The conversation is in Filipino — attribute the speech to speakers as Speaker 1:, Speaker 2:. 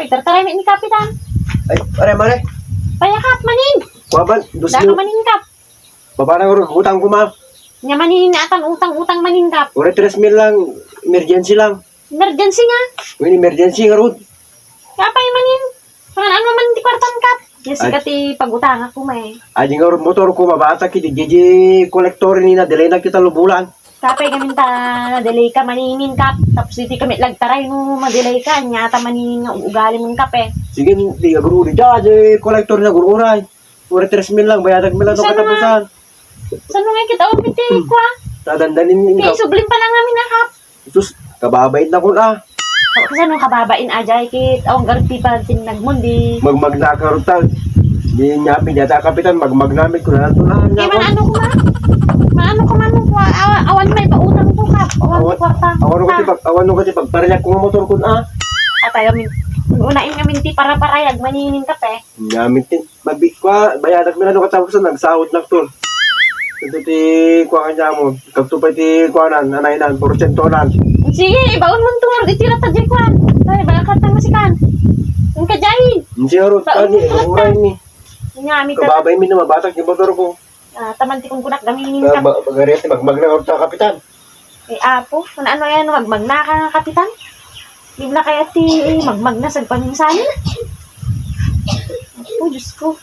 Speaker 1: Ay, tartaray ni kapitan.
Speaker 2: Ay, pare, mare.
Speaker 1: Payakap manin.
Speaker 2: Waban, dos
Speaker 1: Daka
Speaker 2: mil.
Speaker 1: manin kap.
Speaker 2: Baba na utang ko, ma'am.
Speaker 1: Nya manin na atan utang manin kap.
Speaker 2: Ore 3,000 lang. Emergency lang.
Speaker 1: Emergency nga.
Speaker 2: Wini, emergency nga rod.
Speaker 1: Kapay manin. Pangan ano man ti kwartan kap. Yes, kati pag-utang ako may.
Speaker 2: Aji nga rod motor ko, mabata kiti. GG collector ni na. Delay na kita lubulan.
Speaker 1: Kapay kami ta na-delay ka maninin kap. Tapos iti kami lagtaray no ma-delay ka. Nya ta maninin nga ugali mong kap eh.
Speaker 2: Sige, di ka guru. Di collector na gururay. Ore 3,000 lang. Bayadag mo lang ito
Speaker 1: Saan
Speaker 2: katapusan.
Speaker 1: Saan nga kita umiti kwa?
Speaker 2: Tadandanin
Speaker 1: Kaya
Speaker 2: ninyo.
Speaker 1: sublim pa lang namin na kap.
Speaker 2: Sus, kababait na ko na.
Speaker 1: Kasi nung kababain ajay kit. Awang garti pa tinagmundi.
Speaker 2: Magmagna ka rod tal. Di niya pinata kapitan. Magmagnamit ko na. Tunahan niya
Speaker 1: Kaya
Speaker 2: ako.
Speaker 1: manano ko ma? Manano ko man kwa? Awan may pautang ko kap. Awan may kwarta.
Speaker 2: Awan nung kasi pagparelak ko nga motor ko na.
Speaker 1: At tayo min. Unain kami ti para-parayag maninin kap eh.
Speaker 2: Gamit din. Magbit ko, bayadak mo na nung katapusan, nagsahot na to. Ito ti kuha kanya mo. Kagtupay ti kuha na, nanay na, porsentonan.
Speaker 1: Sige, ibaon mo tungod. Itira ta dyan kwan. Ay, bayakat na masikan. Ang kajahin.
Speaker 2: Hindi harot ka ni, uray ni.
Speaker 1: Nga, amit na.
Speaker 2: Kababay mi na mabatag yung motor ko.
Speaker 1: Taman ti kong kunak gaminin kap.
Speaker 2: Pagariat ni magmagna ka ta kapitan.
Speaker 1: Eh, apo. Ano yan, magmagna ka nga kapitan? Di na kaya ti magmagna sa paninsanin. Oh, Diyos ko.